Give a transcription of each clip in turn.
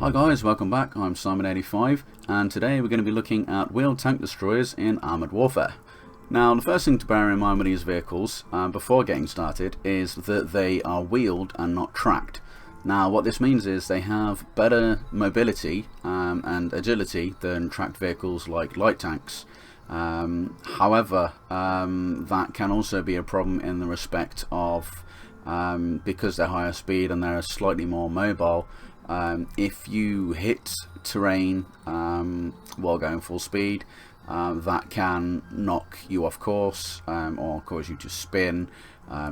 Hi guys, welcome back. I'm Simon85 and today we're going to be looking at wheeled tank destroyers in Armoured Warfare. Now the first thing to bear in mind with these vehicles before getting started is that they are wheeled and not tracked. Now what this means is they have better mobility and agility than tracked vehicles like light tanks. However, that can also be a problem in the respect of because they're higher speed and they're slightly more mobile. If you hit terrain while going full speed, that can knock you off course or cause you to spin,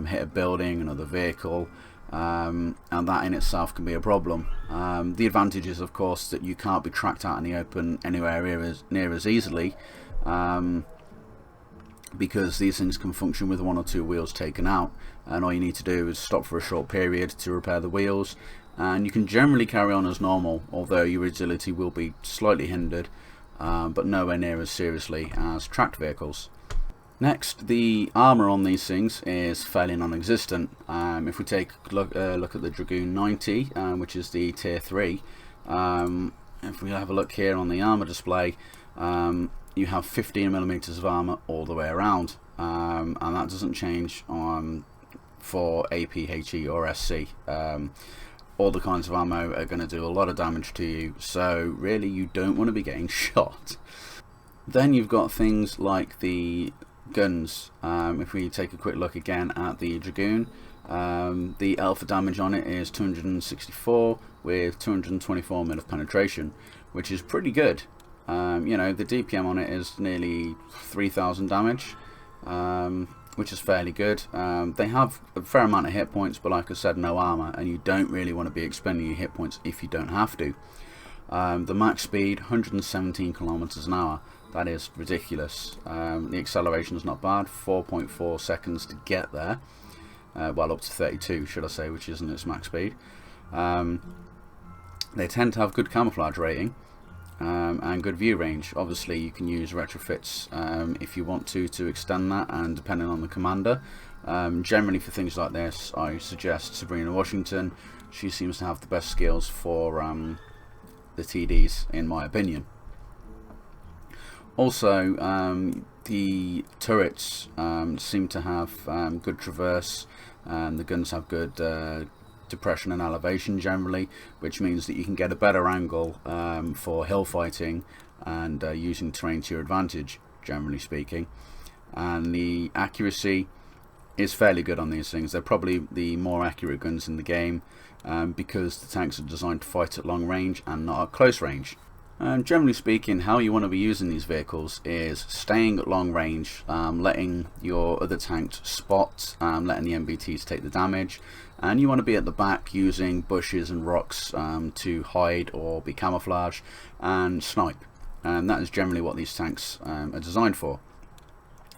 hit a building, another vehicle, and that in itself can be a problem. The advantage is of course that you can't be tracked out in the open anywhere near as easily, because these things can function with one or two wheels taken out, and all you need to do is stop for a short period to repair the wheels, and you can generally carry on as normal, although your agility will be slightly hindered, but nowhere near as seriously as tracked vehicles. Next, the armour on these things is fairly non-existent. If we take a look at the Dragoon 90, which is the tier 3, if we have a look here on the armour display, you have 15mm of armour all the way around, and that doesn't change for AP, HE or SC. All the kinds of ammo are going to do a lot of damage to you, so really you don't want to be getting shot. Then you've got things like the guns. If we take a quick look again at the Dragoon, the alpha damage on it is 264 with 224mm of penetration, which is pretty good. You know, the DPM on it is nearly 3000 damage, which is fairly good. They have a fair amount of hit points, but like I said, no armor, and you don't really want to be expending your hit points if you don't have to. The max speed 117 kilometers an hour. That is ridiculous. The acceleration is not bad, 4.4 seconds to get there, well, up to 32 should I say, which isn't its max speed. They tend to have good camouflage rating and good view range. Obviously you can use retrofits if you want to extend that, and depending on the commander. Generally for things like this I suggest Sabrina Washington. She seems to have the best skills for the TDs in my opinion. Also the turrets seem to have good traverse, and the guns have good depression and elevation generally, which means that you can get a better angle for hill fighting and using terrain to your advantage, generally speaking. And the accuracy is fairly good on these things. They're probably the more accurate guns in the game, because the tanks are designed to fight at long range and not at close range. Generally speaking, how you want to be using these vehicles is staying at long range, letting your other tanks spot, letting the MBTs take the damage, and you want to be at the back using bushes and rocks to hide or be camouflage and snipe. And that is generally what these tanks are designed for.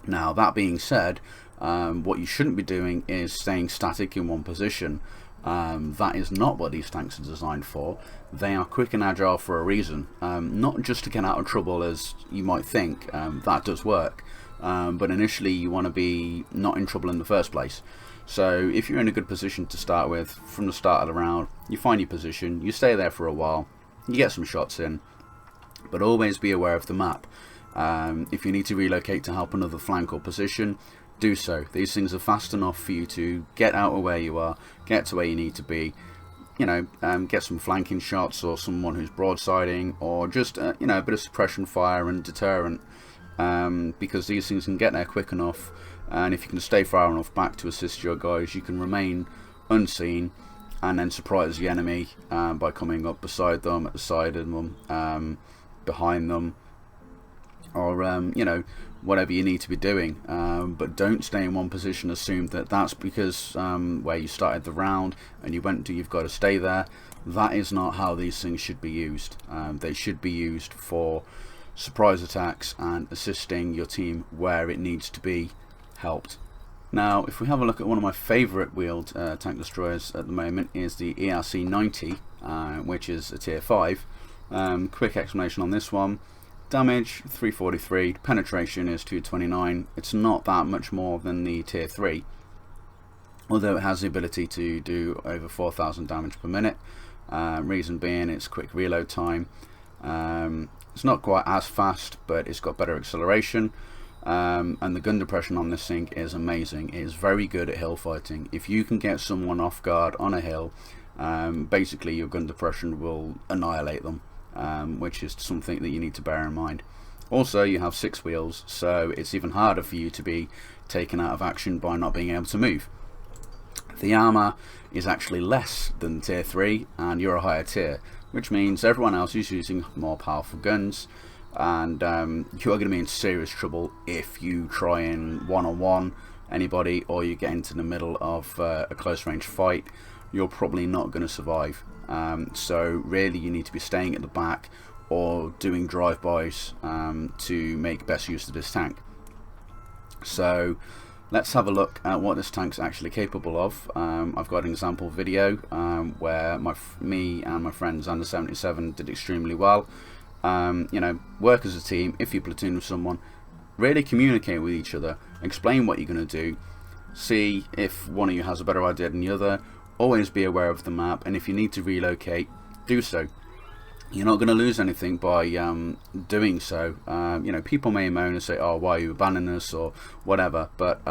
Now that being said, what you shouldn't be doing is staying static in one position. That is not what these tanks are designed for. They are quick and agile for a reason, not just to get out of trouble as you might think. That does work, but initially you want to be not in trouble in the first place. So if you're in a good position to start with from the start of the round, you find your position, you stay there for a while, you get some shots in, but always be aware of the map. If you need to relocate to help another flank or position, do so. These things are fast enough for you to get out of where you are, get to where you need to be, you know, get some flanking shots or someone who's broadsiding, or just you know, a bit of suppression fire and deterrent, because these things can get there quick enough, and if you can stay far enough back to assist your guys, you can remain unseen and then surprise the enemy by coming up beside them, at the side of them, behind them, or you know, whatever you need to be doing. But don't stay in one position, assume that that's because where you started the round and you went to, you've got to stay there. That is not how these things should be used. They should be used for surprise attacks and assisting your team where it needs to be helped. Now if we have a look at one of my favourite wheeled tank destroyers at the moment is the ERC 90, which is a tier 5. Quick explanation on this one. Damage 343, penetration is 229. It's not that much more than the tier 3, although it has the ability to do over 4000 damage per minute. Reason being, it's quick reload time. It's not quite as fast, but it's got better acceleration. And the gun depression on this thing is amazing. It is very good at hill fighting. If you can get someone off guard on a hill, basically your gun depression will annihilate them, which is something that you need to bear in mind. Also, you have 6 wheels, so it's even harder for you to be taken out of action by not being able to move. The armor is actually less than tier 3, and you're a higher tier, which means everyone else is using more powerful guns, and you are going to be in serious trouble if you try and one-on-one anybody, or you get into the middle of a close range fight. You're probably not going to survive. So really you need to be staying at the back or doing drive-bys to make best use of this tank. So let's have a look at what this tank's actually capable of. I've got an example video where me and my friends under 77 did extremely well. You know, work as a team. If you platoon with someone, really communicate with each other, explain what you're going to do, see if one of you has a better idea than the other. Always be aware of the map, and if you need to relocate, do so. You're not going to lose anything by doing so. You know, people may moan and say, oh, why are you abandoning us, or whatever, but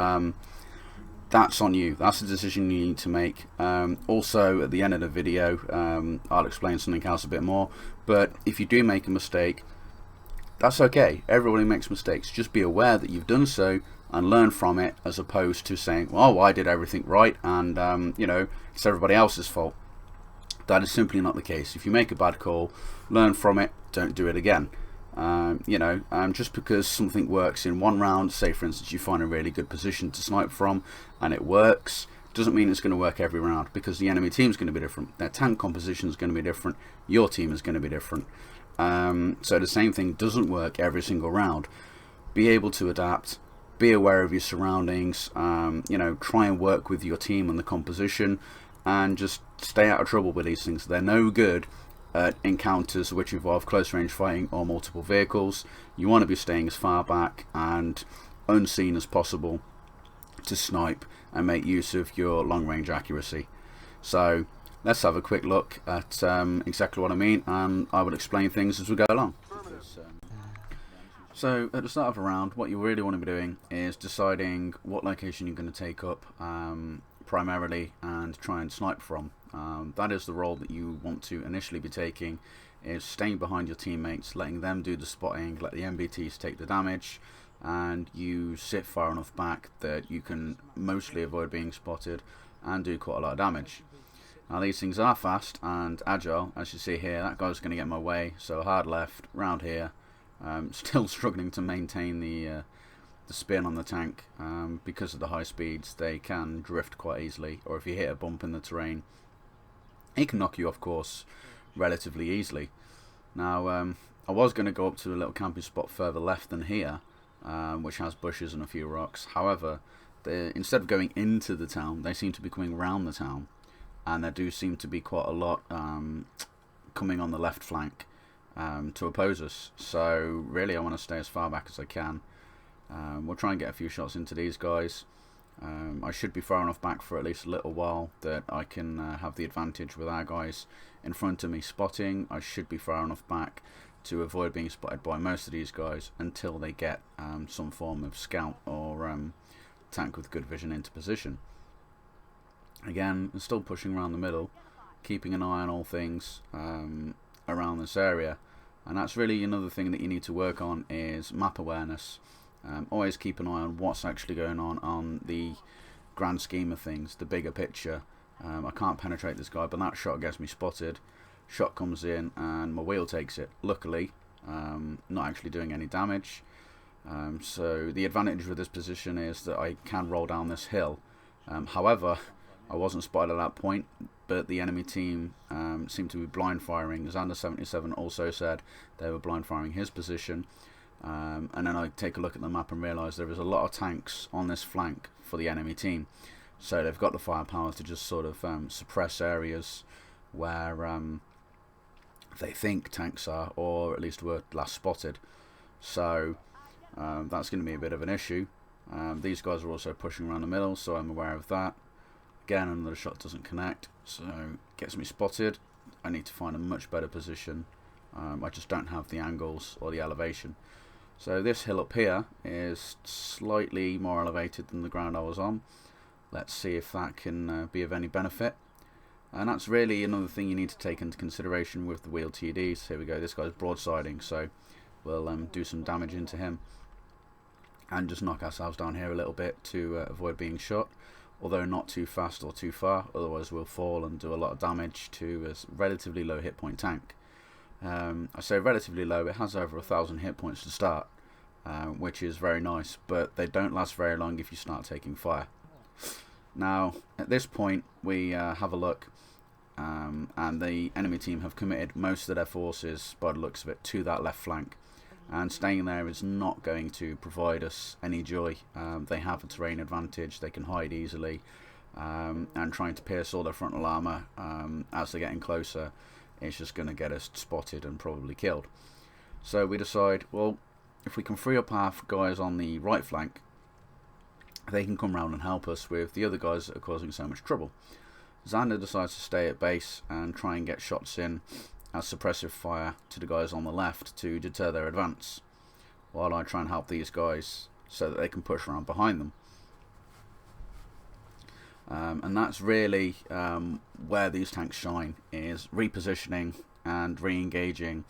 that's on you. That's a decision you need to make. Also, at the end of the video, I'll explain something else a bit more, but if you do make a mistake, that's okay. Everybody makes mistakes. Just be aware that you've done so and learn from it, as opposed to saying, well, I did everything right, and you know, it's everybody else's fault. That is simply not the case. If you make a bad call, learn from it, don't do it again. You know, just because something works in one round, say for instance you find a really good position to snipe from and it works, doesn't mean it's going to work every round, because the enemy team is going to be different, their tank composition is going to be different, your team is going to be different. So the same thing doesn't work every single round. Be able to adapt, be aware of your surroundings, you know, try and work with your team and the composition, and just stay out of trouble with these things. They're no good at encounters which involve close range fighting or multiple vehicles. You want to be staying as far back and unseen as possible to snipe and make use of your long range accuracy. So let's have a quick look at exactly what I mean, and I will explain things as we go along. So at the start of a round, what you really want to be doing is deciding what location you're going to take up primarily and try and snipe from. That is the role that you want to initially be taking, is staying behind your teammates, letting them do the spotting, let the MBTs take the damage, and you sit far enough back that you can mostly avoid being spotted and do quite a lot of damage. Now these things are fast and agile, as you see here. That guy's going to get in my way, so hard left, round here. Still struggling to maintain the spin on the tank. Because of the high speeds, they can drift quite easily, or if you hit a bump in the terrain, it can knock you off course relatively easily. Now I was going to go up to a little camping spot further left than here, which has bushes and a few rocks. However, instead of going into the town, they seem to be coming around the town, and there do seem to be quite a lot coming on the left flank to oppose us. So really I want to stay as far back as I can. We'll try and get a few shots into these guys. I should be far enough back for at least a little while that I can have the advantage with our guys in front of me spotting. I should be far enough back to avoid being spotted by most of these guys until they get some form of scout or tank with good vision into position. Again, I'm still pushing around the middle, keeping an eye on all things around this area, and that's really another thing that you need to work on, is map awareness. Always keep an eye on what's actually going on the grand scheme of things, the bigger picture. I can't penetrate this guy, but that shot gets me spotted. Shot comes in and my wheel takes it. Luckily, not actually doing any damage. So the advantage with this position is that I can roll down this hill. However, I wasn't spotted at that point, but the enemy team seemed to be blind firing. Xander 77 also said they were blind firing his position. And then I take a look at the map and realise there is a lot of tanks on this flank for the enemy team. So they've got the firepower to just sort of suppress areas where they think tanks are, or at least were last spotted. So that's going to be a bit of an issue. These guys are also pushing around the middle, so I'm aware of that. Again, another shot doesn't connect, so gets me spotted. I need to find a much better position. I just don't have the angles or the elevation. So this hill up here is slightly more elevated than the ground I was on. Let's see if that can be of any benefit. And that's really another thing you need to take into consideration with the wheel TDs. Here we go, this guy's broadsiding, so we'll do some damage into him and just knock ourselves down here a little bit to avoid being shot, although not too fast or too far, otherwise we'll fall and do a lot of damage to a relatively low hit point tank. I say relatively low, it has over 1,000 hit points to start, which is very nice, but they don't last very long if you start taking fire. Now at this point we have a look, and the enemy team have committed most of their forces, by the looks of it, to that left flank, and staying there is not going to provide us any joy. They have a terrain advantage, they can hide easily, and trying to pierce all their frontal armour as they're getting closer, it's just going to get us spotted and probably killed. So we decide, well, if we can free up our guys on the right flank, they can come round and help us with the other guys that are causing so much trouble. Xander decides to stay at base and try and get shots in as suppressive fire to the guys on the left to deter their advance, while I try and help these guys so that they can push around behind them. And that's really where these tanks shine, is repositioning and re-engaging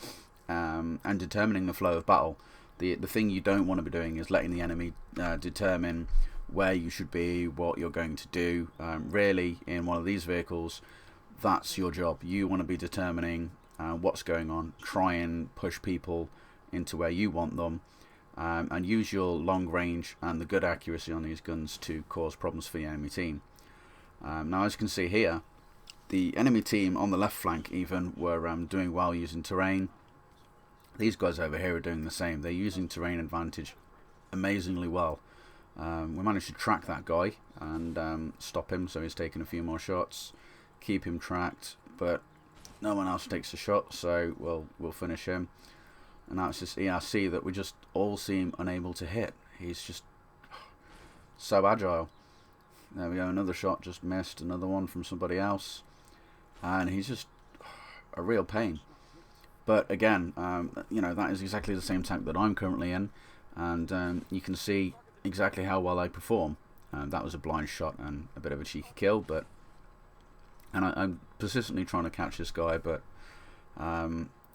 and determining the flow of battle. The thing you don't want to be doing is letting the enemy determine where you should be, what you're going to do. Really, in one of these vehicles, that's your job. You want to be determining what's going on, try and push people into where you want them, and use your long range and the good accuracy on these guns to cause problems for the enemy team. Now, as you can see here, the enemy team on the left flank even were doing well using terrain. These guys over here are doing the same. They're using terrain advantage amazingly well. We managed to track that guy and stop him, so he's taking a few more shots, keep him tracked, but no one else takes a shot, so we'll finish him. And now it's this ERC that we just all seem unable to hit. He's just so agile. There we go, another shot just missed, another one from somebody else, and he's just a real pain. But again, you know, that is exactly the same tank that I'm currently in, and you can see exactly how well I perform. That was a blind shot and a bit of a cheeky kill, but I'm persistently trying to catch this guy, but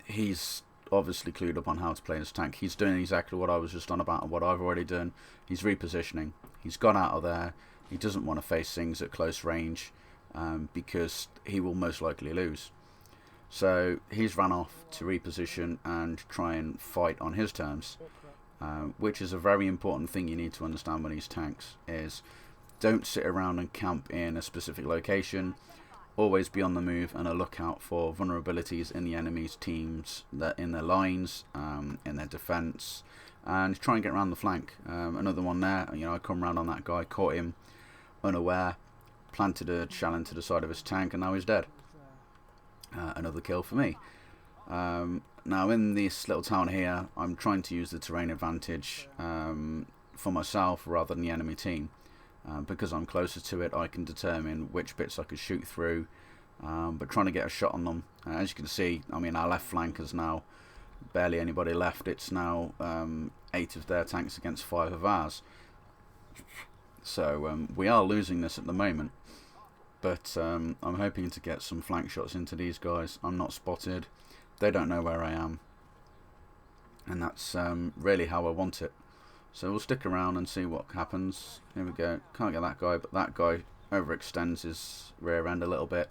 he's obviously clued up on how to play this tank. He's doing exactly what I was just on about and what I've already done. He's repositioning. He's gone out of there. He doesn't want to face things at close range because he will most likely lose. So he's run off to reposition and try and fight on his terms, which is a very important thing you need to understand with these tanks, is don't sit around and camp in a specific location. Always be on the move and a lookout for vulnerabilities in the enemy's teams, in their lines, in their defence, and try and get around the flank. Another one there, you know, I come round on that guy, caught him unaware, planted a shell into the side of his tank, and now he's dead. Another kill for me. Now in this little town here, I'm trying to use the terrain advantage for myself rather than the enemy team. Because I'm closer to it, I can determine which bits I could shoot through, but trying to get a shot on them. As you can see, I mean, our left flank is now barely anybody left. It's now 8 of their tanks against 5 of ours. So we are losing this at the moment, but I'm hoping to get some flank shots into these guys. I'm not spotted, they don't know where I am, and that's really how I want it. So we'll stick around and see what happens. Here we go, can't get that guy, but that guy overextends his rear end a little bit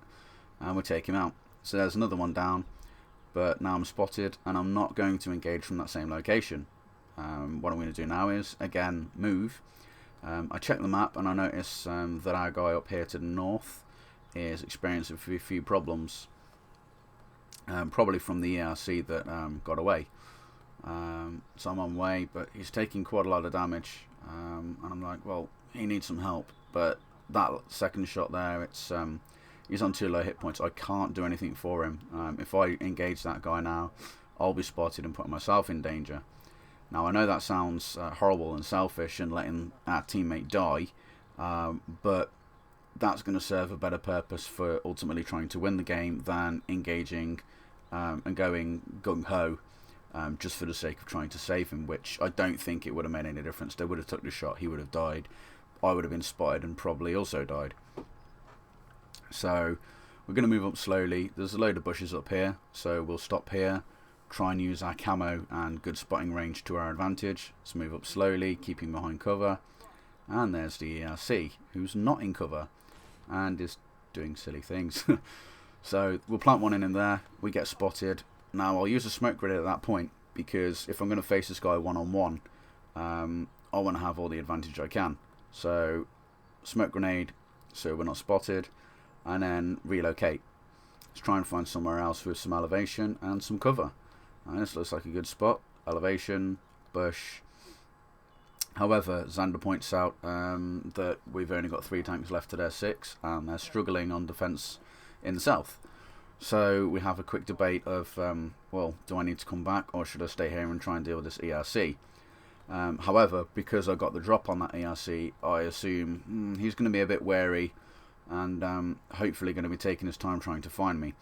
and we take him out. So there's another one down, but now I'm spotted and I'm not going to engage from that same location. What I'm going to do now is, again, move. I check the map and I notice that our guy up here to the north is experiencing a few problems, probably from the ERC that got away. So I'm on way, but he's taking quite a lot of damage, and I'm like, well, he needs some help. But that second shot there, it's he's on 2 low hit points. I can't do anything for him. If I engage that guy now, I'll be spotted and putting myself in danger. Now I know that sounds horrible and selfish and letting our teammate die, but that's going to serve a better purpose for ultimately trying to win the game than engaging and going gung-ho just for the sake of trying to save him, which I don't think it would have made any difference. They would have took the shot, he would have died, I would have been spotted and probably also died. So we're going to move up slowly. There's a load of bushes up here, so we'll stop here, try and use our camo and good spotting range to our advantage. Let's move up slowly, keeping behind cover. And there's the ERC, who's not in cover and is doing silly things. So we'll plant one in there, we get spotted. Now I'll use a smoke grenade at that point, because if I'm going to face this guy one-on-one, I want to have all the advantage I can. So smoke grenade, so we're not spotted, and then relocate. Let's try and find somewhere else with some elevation and some cover. And this looks like a good spot. Elevation, bush. However, Xander points out that we've only got 3 tanks left to their 6, and they're struggling on defence in the south. So we have a quick debate of, well, do I need to come back or should I stay here and try and deal with this ERC? However, because I got the drop on that ERC, I assume he's going to be a bit wary and hopefully going to be taking his time trying to find me.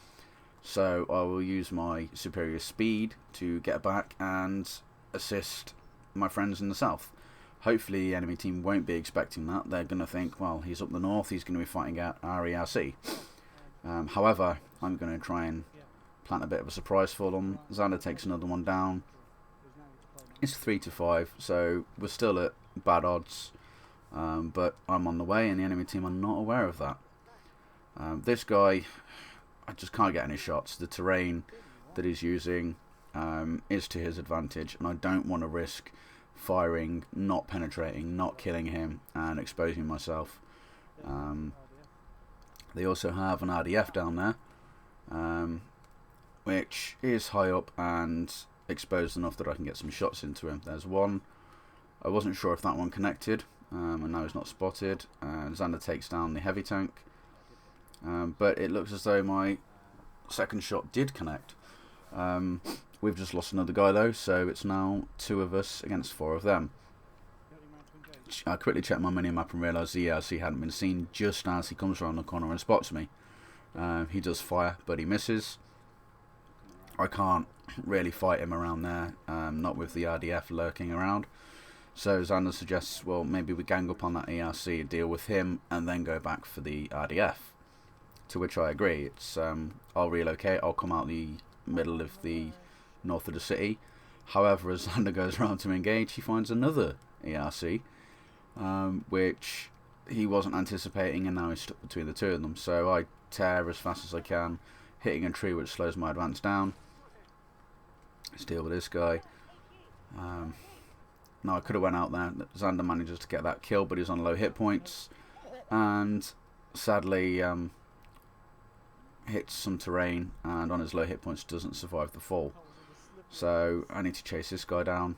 So I will use my superior speed to get back and assist my friends in the south. Hopefully the enemy team won't be expecting that. They're going to think, well, he's up the north, he's going to be fighting out our ERC. However, I'm going to try and plant a bit of a surprise for them. Xander takes another one down. It's 3-5, so we're still at bad odds. But I'm on the way and the enemy team are not aware of that. This guy, I just can't get any shots. The terrain that he's using is to his advantage, and I don't want to risk firing, not penetrating, not killing him, and exposing myself. They also have an RDF down there, which is high up and exposed enough that I can get some shots into him. There's one. I wasn't sure if that one connected, and now he's not spotted. Xander takes down the heavy tank, but it looks as though my second shot did connect. We've just lost another guy though, so it's now 2 of us against 4 of them. I quickly checked my minimap and realised the ERC hadn't been seen just as he comes around the corner and spots me. He does fire, but he misses. I can't really fight him around there, not with the RDF lurking around. So Xander suggests, well, maybe we gang up on that ERC, deal with him, and then go back for the RDF. To which I agree. It's I'll relocate, I'll come out the middle of the north of the city. However, as Xander goes around to engage, he finds another ERC, which he wasn't anticipating, and now he's stuck between the 2 of them. So I tear as fast as I can, hitting a tree which slows my advance down. Let's deal with this guy. Now I could have went out there. Xander manages to get that kill, but he's on low hit points, and sadly hits some terrain, and on his low hit points doesn't survive the fall. So I need to chase this guy down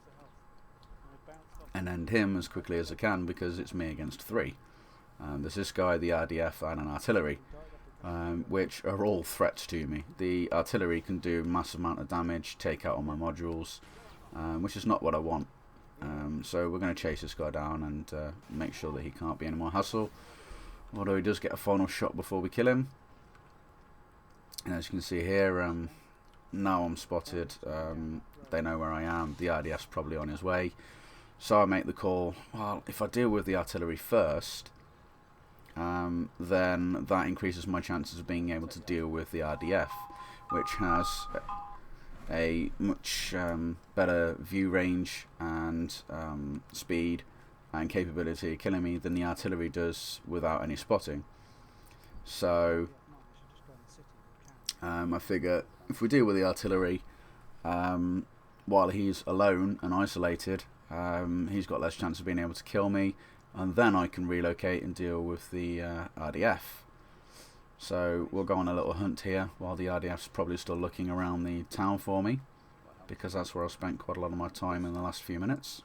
and end him as quickly as I can, because it's me against 3. There's this guy, the RDF, and an artillery, which are all threats to me. The artillery can do a massive amount of damage, take out all my modules, which is not what I want. So we're going to chase this guy down and make sure that he can't be any more hassle, although he does get a final shot before we kill him. And as you can see here, now I'm spotted. They know where I am. The RDF's probably on his way. So I make the call, well, if I deal with the artillery first, then that increases my chances of being able to deal with the RDF, which has a much better view range and speed and capability of killing me than the artillery does without any spotting. So I figure if we deal with the artillery while he's alone and isolated, he's got less chance of being able to kill me, and then I can relocate and deal with the RDF. So we'll go on a little hunt here while the RDF's probably still looking around the town for me, because that's where I've spent quite a lot of my time in the last few minutes.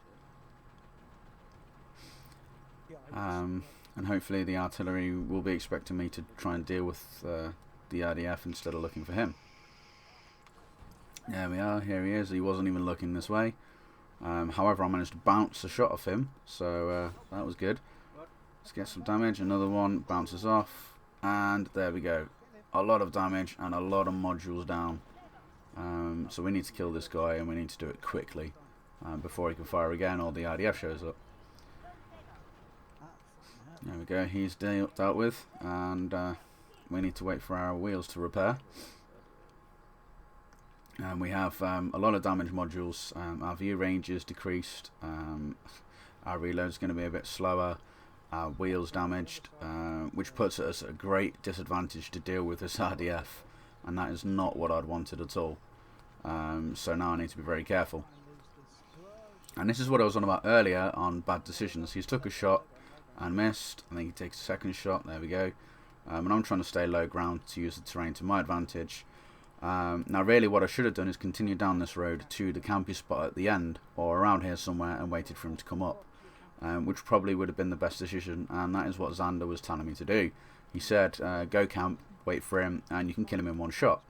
And hopefully the artillery will be expecting me to try and deal with the RDF instead of looking for him. There we are, here he is. He wasn't even looking this way. However, I managed to bounce a shot off him, so that was good. Let's get some damage. Another one bounces off, and there we go. A lot of damage and a lot of modules down. So we need to kill this guy, and we need to do it quickly before he can fire again or the RDF shows up. There we go, he's dealt with, and we need to wait for our wheels to repair. And we have a lot of damage modules. Our view range is decreased, our reload is going to be a bit slower, our wheels damaged, which puts us at a great disadvantage to deal with this RDF, and that is not what I'd wanted at all. So now I need to be very careful. And this is what I was on about earlier on bad decisions. He's took a shot and missed. I think he takes a second shot. There we go. And I'm trying to stay low ground to use the terrain to my advantage. Now really what I should have done is continue down this road to the campy spot at the end, or around here somewhere, and waited for him to come up, which probably would have been the best decision, and that is what Xander was telling me to do. He said, go camp, wait for him, and you can kill him in one shot.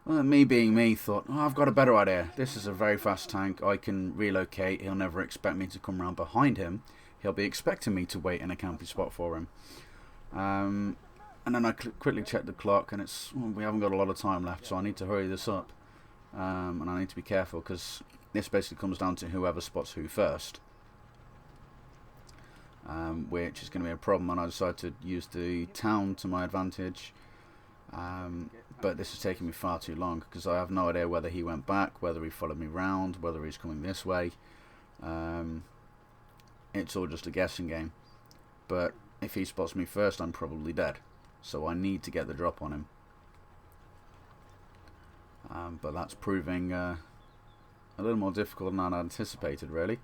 Me being me, thought, oh, I've got a better idea. This is a very fast tank. I can relocate. He'll never expect me to come around behind him. He'll be expecting me to wait in a campy spot for him. And then I quickly checked the clock, and we haven't got a lot of time left, so I need to hurry this up. And I need to be careful, because this basically comes down to whoever spots who first. Which is going to be a problem, and I decided to use the town to my advantage. But this is taking me far too long, because I have no idea whether he went back, whether he followed me round, whether he's coming this way. It's all just a guessing game. But if he spots me first, I'm probably dead. So I need to get the drop on him. But that's proving a little more difficult than I'd anticipated, really.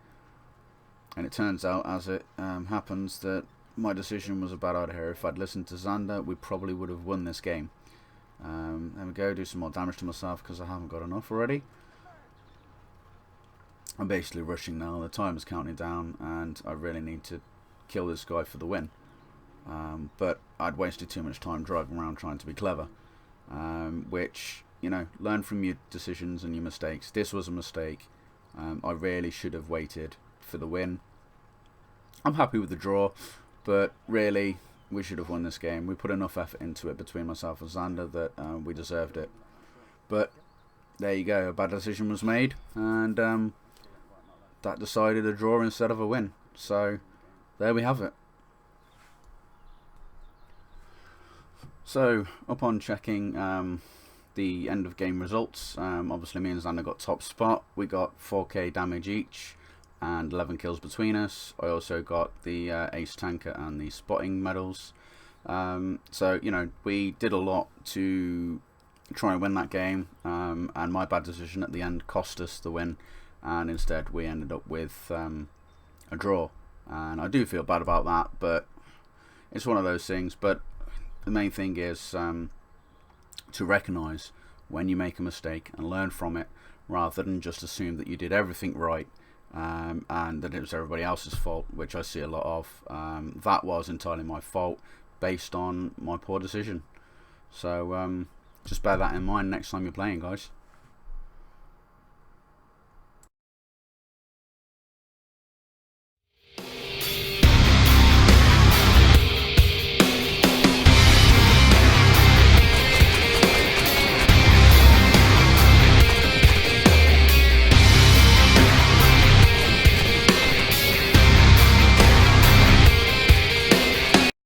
And it turns out, as it happens, that my decision was a bad idea. If I'd listened to Xander, we probably would have won this game. There we go, do some more damage to myself because I haven't got enough already. I'm basically rushing now, the time is counting down, and I really need to kill this guy for the win. But I'd wasted too much time driving around trying to be clever. Which, you know, learn from your decisions and your mistakes. This was a mistake. I really should have waited for the win. I'm happy with the draw, but really we should have won this game. We put enough effort into it between myself and Xander that we deserved it. But there you go, a bad decision was made, and that decided a draw instead of a win. So there we have it. So upon checking the end of game results, obviously me and Xander got top spot. We got 4k damage each and 11 kills between us. I also got the ace tanker and the spotting medals. So, you know, we did a lot to try and win that game, and my bad decision at the end cost us the win, and instead we ended up with a draw. And I do feel bad about that, but it's one of those things. But the main thing is to recognise when you make a mistake and learn from it, rather than just assume that you did everything right and that it was everybody else's fault, which I see a lot of. That was entirely my fault based on my poor decision. So just bear that in mind next time you're playing, guys.